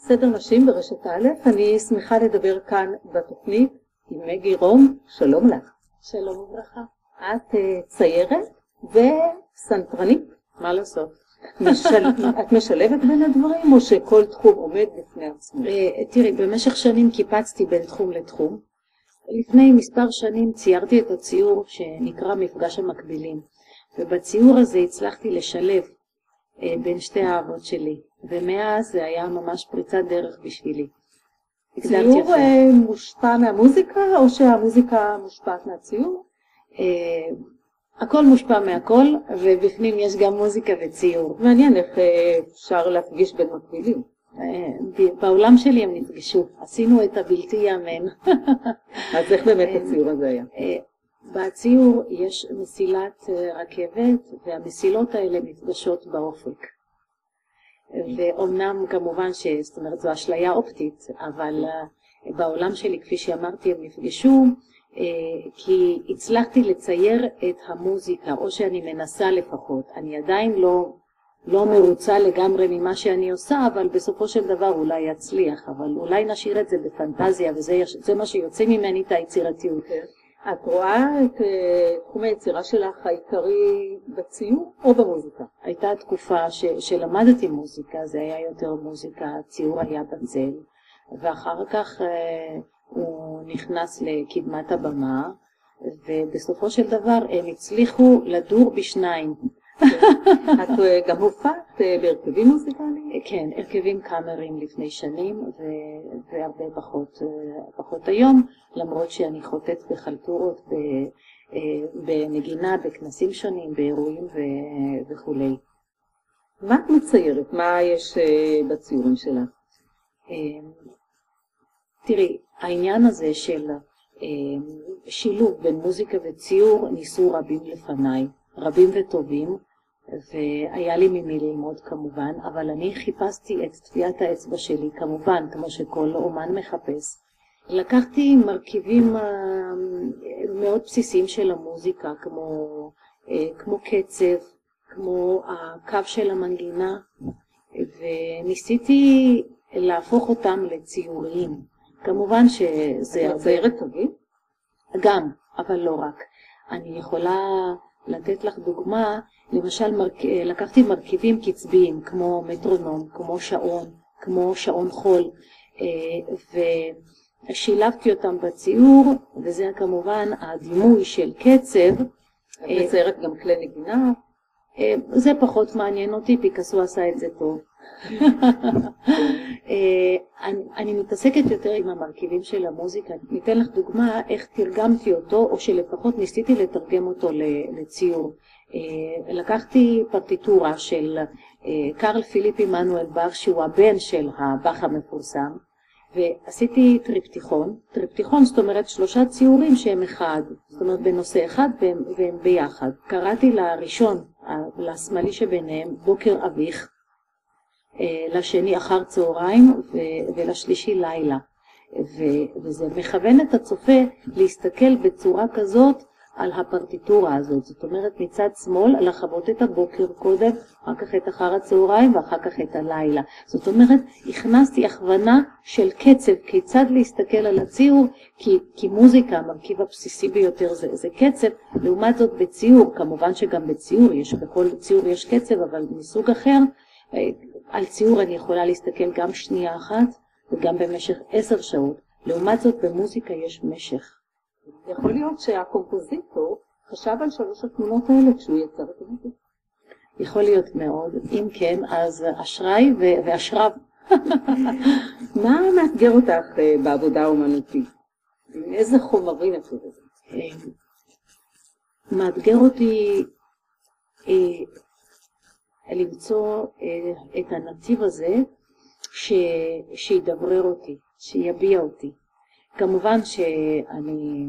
סדר נשים ברשת א', אני שמחה לדבר כאן בתוכנית עם מגי רום. שלום לך. שלום וברכה. את ציירת וסנטרנית. מה לעשות? את משלבת בין הדברים או שכל תחום עומד בפני עצמו? תראי, במשך שנים קיפצתי בין תחום לתחום. לפני מספר שנים ציירתי את הציור שנקרא מפגש המקבילים, ובציור הזה הצלחתי לשלב בין שתי האהבות שלי, ומאז זה היה ממש פריצת דרך בשבילי. ציור מושפע מהמוזיקה או שהמוזיקה מושפעת מהציור? הכל מושפע מהכל, ובפנים יש גם מוזיקה וציור. מעניין איך אפשר להפגיש בין מקבילים. בעולם שלי הם נפגשו, עשינו את הבלתי יאמן. אז איך באמת הציור הזה היה? בציור יש מסילת רכבת, והמסילות האלה נפגשות באופק. ואומנם כמובן זאת אומרת, זו אשליה אופטית, אבל בעולם שלי, כפי שאמרתי, הם נפגשו, כי הצלחתי לצייר את המוזיקה, או שאני מנסה לפחות. אני עדיין לא מרוצה לגמרי ממה שאני עושה, אבל בסופו של דבר אולי יצליח, אבל אולי נשאיר את זה בפנטזיה, וזה מה שיוצא ממני את היצירתיות. את רואה את תחום היצירה שלך העיקרי בציור או במוזיקה? הייתה תקופה שלמדתי מוזיקה, זה היה יותר מוזיקה, הציור היה בצל, ואחר כך הוא נכנס לקדמת הבמה, ובסופו של דבר הם הצליחו לדור בשניים. את גם הופעת בהרכבים מוזיקליים? כן, הרכבים קאמריים לפני שנים, והרבה פחות היום, למרות שאני חוטאת בחלטורות, בנגינה, בכנסים שונים, באירועים וכו'. מה את מציירת? מה יש בציורים שלך? תראי, העניין הזה של שילוב בין מוזיקה וציור ניסו רבים לפניי, רבים וטובים, והיה לי ממי ללמוד כמובן, אבל אני חיפשתי את טביעת האצבע שלי כמובן, כמו שכל אומן מחפש. לקחתי מרכיבים מאוד בסיסיים של המוזיקה, כמו קצב, כמו הקו של המנגינה, וניסיתי להפוך אותם לציוריים. כמובן שזה... את מציירת טובים? גם, אבל לא רק. אני יכולה לתת לך דוגמה, למשל לקחתי מרכיבים קצביים, כמו מטרונום, כמו שעון חול, ושילבתי אותם בציור, וזה כמובן הדימוי של קצב. את מציירת גם כלי נגינה? זה פחות מעניין אותי, פיקאסו עשה את זה טוב. אני מתעסקת יותר עם המרכיבים של המוזיקה. ניתן לך דוגמה איך תרגמתי אותו, או שלפחות ניסיתי לתרגם אותו לציור. לקחתי פרטיטורה של קרל פיליפ עמנואל באך, שהוא הבן של הבאך המפורסם, ועשיתי טריפטיכון, זאת אומרת 3 ציורים שהם אחד, זאת אומרת בנושא אחד והם ביחד. קראתי לראשון, לשמאלי שביניהם, בוקר אביך, לשני אחר צהריים ולשלישי לילה, וזה מכוון את הצופה להסתכל בצורה כזאת על הפרטיטורה הזאת. זאת אומרת מצד שמאל לחוות את הבוקר קודם, אחר כך את אחר הצהריים ואחר כך את הלילה. זאת אומרת הכנסתי הכוונה של קצב, כיצד להסתכל על הציור, כי מוזיקה המרכיב הבסיסי ביותר זה קצב. לעומת זאת בציור, כמובן שגם בציור בכל ציור יש קצב, אבל מסוג אחר. על ציור אני יכולה להסתכל גם שנייה אחת וגם במשך 10 שעות. לעומת זאת במוזיקה יש משך. יכול להיות שהקומפוזיטור חשב על 3 התמונות האלה כשהוא יצר את המוזיקה. יכול להיות מאוד. אם כן, אז אשריי ואשריו. מה מאתגר אותך בעבודה האומנותית? איזה חומרים את עובדת? מאתגר אותי למצוא את הנתיב הזה שידברר אותי, שיביע אותי. כמובן שאני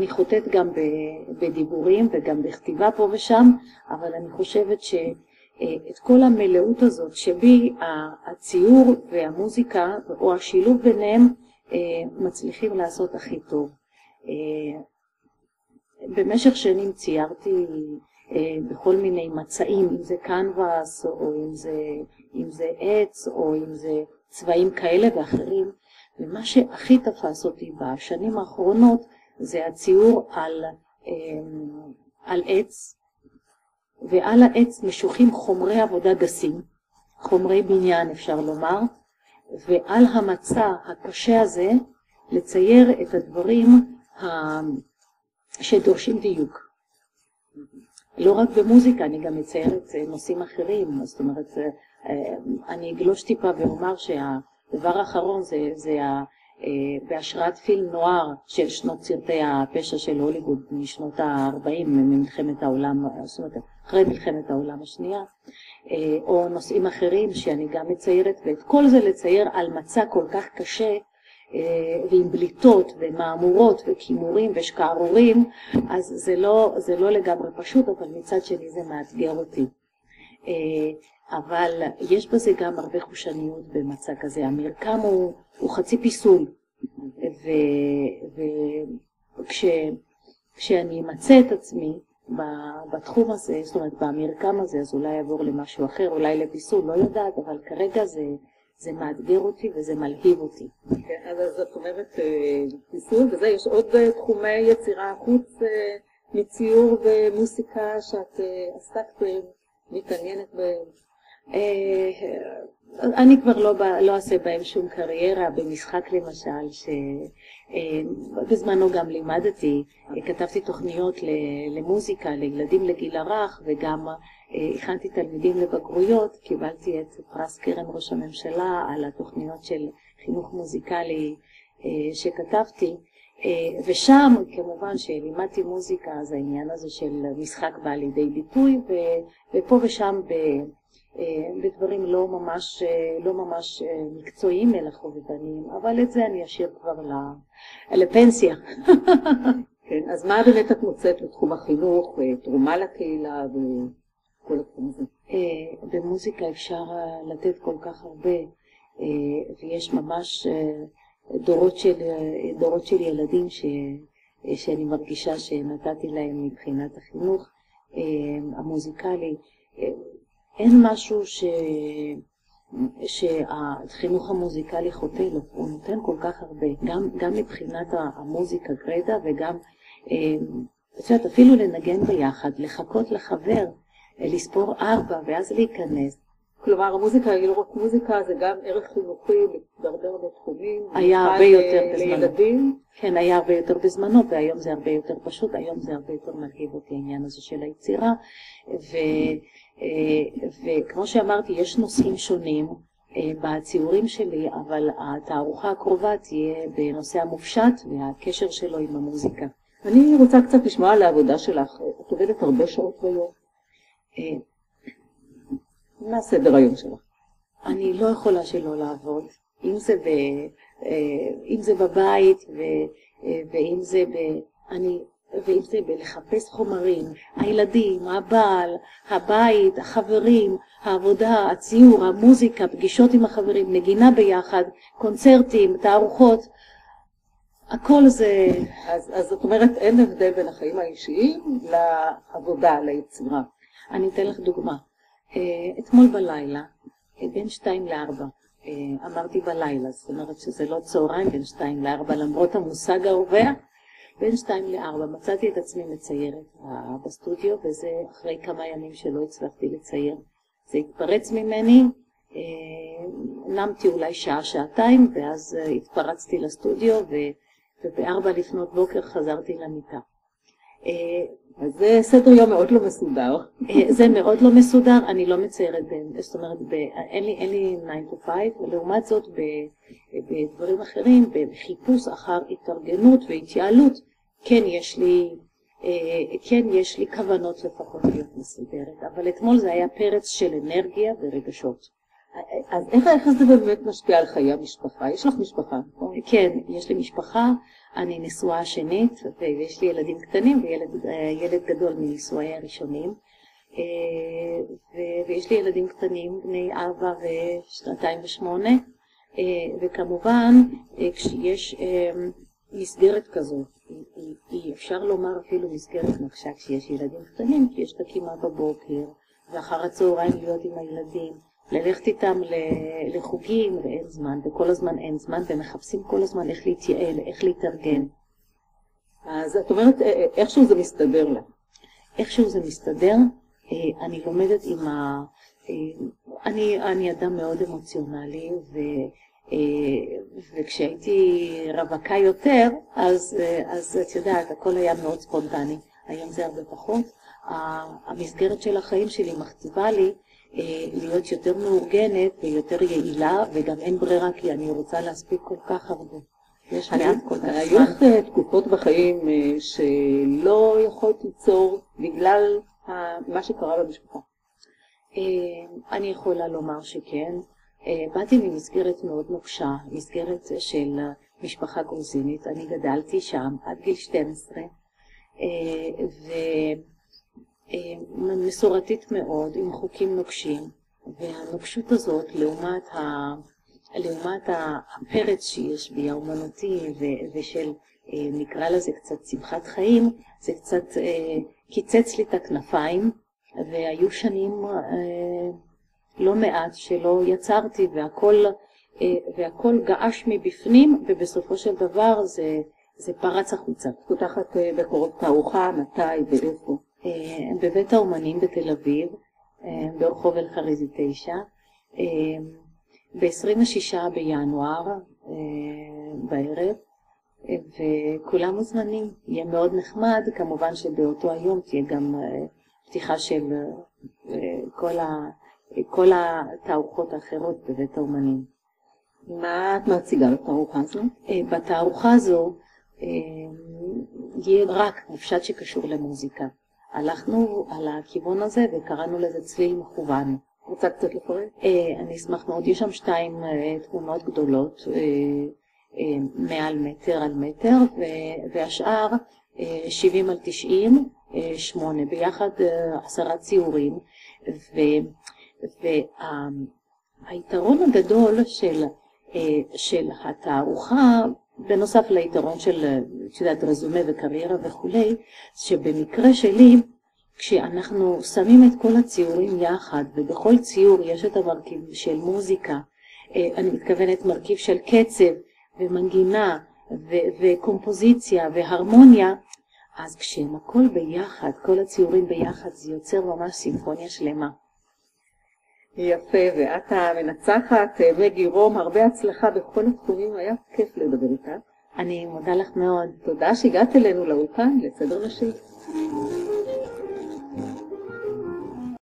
חוטאת גם בדיבורים וגם בכתיבה פה ושם, אבל אני חושבת שאת כל המלאות הזאת שבי הציור והמוזיקה או השילוב ביניהם מצליחים לעשות הכי טוב. במשך שנים ציירתי בכל מיני מצעים, אם זה קנבס, או אם זה עץ, או אם זה צבעים כאלה ואחרים. ומה שהכי תפס אותי בשנים האחרונות, זה הציור על עץ, ועל העץ משוחים חומרי עבודה גסים, חומרי בניין אפשר לומר, ועל המצע הקשה הזה לצייר את הדברים שדורשים דיוק. לא רק במוזיקה, אני גם מציירת נושאים אחרים, זאת אומרת, אני אגלוש טיפה ואומר שהדבר האחרון זה בהשראת פילם נואר של שנות סרטי הפשע של הוליווד משנות ה-40 ממלחמת העולם, זאת אומרת, אחרי מלחמת העולם השנייה, או נושאים אחרים שאני גם מציירת, ואת כל זה לצייר על מצע כל כך קשה, ועם בליטות ומאמורות וכימורים ושקערורים, אז זה לא לגמרי פשוט, אבל מצד שני זה מאתגר אותי. אבל יש בזה גם הרבה חושניות במצע כזה. המרקם הוא חצי פיסול, וכשאני אמצא את עצמי בתחום הזה, זאת אומרת במרקם הזה, אז אולי יעבור למשהו אחר, אולי לפיסול, לא יודעת, אבל כרגע זה מאתגר אותי וזה מלהיב אותי. כן, אז את אומרת פיסול, וזה יש עוד תחומי יצירה חוץ מציור ומוסיקה שאת עסקת מתעניינת בהם? אני כבר לא אעשה בהם שום קריירה. במשחק למשל, שבזמנו גם לימדתי, כתבתי תוכניות למוזיקה, לילדים לגיל הרך, וגם הכנתי תלמידים לבגרויות, קיבלתי את פרס קרן ראש הממשלה על התוכניות של חינוך מוזיקלי שכתבתי, ושם כמובן שלימדתי מוזיקה, אז העניין הזה של משחק בא לידי ביטוי, ופה ושם בדברים לא ממש מקצועיים אלא חובבניים, אבל את זה אני אשאיר כבר לפנסיה. כן, אז מה באמת את מוצאת בתחום החינוך, תרומה לקהילה וכל התחום הזה? במוזיקה אפשר לתת כל כך הרבה, ויש ממש דורות של ילדים שאני מרגישה שנתתי להם מבחינת החינוך המוזיקלי. אין משהו שהחינוך המוזיקלי חוטא לו, הוא נותן כל כך הרבה, גם מבחינת המוזיקה גרדה, וגם אפילו לנגן ביחד, לחכות לחבר, לספור 4 ואז להיכנס. כלומר, המוזיקה היא לא רק מוזיקה, זה גם ערך חינוכי בהרבה תחומים. היה הרבה יותר בזמנו. לילדים. כן, היה הרבה יותר בזמנו, והיום זה הרבה יותר פשוט, היום זה הרבה יותר מלהיב אותי העניין הזה של היצירה, וכמו שאמרתי, יש נושאים שונים בציורים שלי, אבל התערוכה הקרובה תהיה בנושא המופשט והקשר שלו עם המוזיקה. אני רוצה קצת לשמוע על העבודה שלך. את עובדת הרבה שעות ביום. מה הסדר היום שלך? אני לא יכולה שלא לעבוד, אם זה בבית ואם זה בלחפש חומרים, הילדים, הבעל, הבית, החברים, העבודה, הציור, המוזיקה, פגישות עם החברים, נגינה ביחד, קונצרטים, תערוכות, הכל זה... אז זאת אומרת, אין הבדל בין החיים האישיים לעבודה, ליצירה. אני אתן לך דוגמה. אתמול בלילה, בין 2 ל-4, אמרתי בלילה, זאת אומרת שזה לא צהריים, בין 2 ל-4, למרות המושג הרווח, בין 2 ל-4 מצאתי את עצמי מציירת בסטודיו, וזה אחרי כמה ימים שלא הצלחתי לצייר. זה התפרץ ממני, נמתי אולי שעה-שעתיים, ואז התפרצתי לסטודיו, וב-4 לפנות בוקר חזרתי למיטה. אז זה סדר יום מאוד לא מסודר. זה מאוד לא מסודר, אני לא מציירת, זאת אומרת, אין לי 9 to 5, ולעומת זאת בדברים אחרים, בחיפוש אחר התארגנות והתייעלות, כן יש לי כוונות לפחות להיות מסודרת, אבל אתמול זה היה פרץ של אנרגיה ורגשות. אז איך זה באמת משפיע על חיי המשפחה? יש לך משפחה? כן, יש לי משפחה, אני נשואה שנית, ויש לי ילדים קטנים וילד גדול מנישואי הראשונים, ויש לי ילדים קטנים, בני 4 ו2 ו8, וכמובן כשיש מסגרת כזאת, היא אפשר לומר אפילו מסגרת נחשה כשיש ילדים קטנים, כי יש את הקימה בבוקר, ואחר הצהריים להיות עם הילדים, ללכת איתם לחוגים ואין זמן, וכל הזמן אין זמן, ומחפשים כל הזמן איך להתייעל, איך להתארגן. אז את אומרת, איכשהו זה מסתדר לה. איכשהו זה מסתדר, אני לומדת עם אני אדם מאוד אמוציונלי, וכשהייתי רווקה יותר, אז את יודעת, הכל היה מאוד ספונטני. היום זה הרבה פחות. המסגרת של החיים שלי מכתיבה לי להיות יותר מאורגנת ויותר יעילה, וגם אין ברירה כי אני רוצה להספיק כל כך הרבה. יש מעט כל כך. היו לך תקופות בחיים שלא יכולת ליצור בגלל מה שקרה במשפחה? אני יכולה לומר שכן. באתי ממסגרת מאוד נוקשה, מסגרת של משפחה גרוזינית. אני גדלתי שם עד גיל 12, ומסורתית מאוד, עם חוקים נוקשים. והנוקשות הזאת, לעומת הפרץ שיש בי, האומנותי, ושל, נקרא לזה קצת שמחת חיים, זה קצת קיצץ לי את הכנפיים, והיו שנים לא מעט שלא יצרתי, והכל געש מבפנים, ובסופו של דבר זה פרץ החוצה. פותחת בקורות תערוכה, מתי ואיפה? בבית האומנים בתל אביב, ברחוב אלחריזי 9, ב-26 בינואר בערב, וכולם מוזמנים. יהיה מאוד נחמד, כמובן שבאותו היום תהיה גם פתיחה של כל התערוכות האחרות בבית האומנים. מה את מציגה בתערוכה הזו? בתערוכה הזו יהיה רק מופשט שקשור למוזיקה. הלכנו על הכיוון הזה וקראנו לזה צליל מכוון. רוצה קצת לפרט? אני אשמח מאוד. יש שם 2 תמונות גדולות, מעל מטר על מטר, והשאר 70 על 90, 8, ביחד 10 ציורים. והיתרון הגדול של התערוכה, בנוסף ליתרון של רזומה וקריירה וכולי, שבמקרה שלי, כשאנחנו שמים את כל הציורים יחד, ובכל ציור יש את המרכיב של מוזיקה, אני מתכוונת מרכיב של קצב ומנגינה וקומפוזיציה והרמוניה, אז כשהם הכל ביחד, כל הציורים ביחד, זה יוצר ממש סימפוניה שלמה. יפה, ואת המנצחת, מגי רום, הרבה הצלחה בכל התחומים, היה כיף לדבר איתך. אני מודה לך מאוד. תודה שהגעת אלינו לאולפן, לסדר נשים.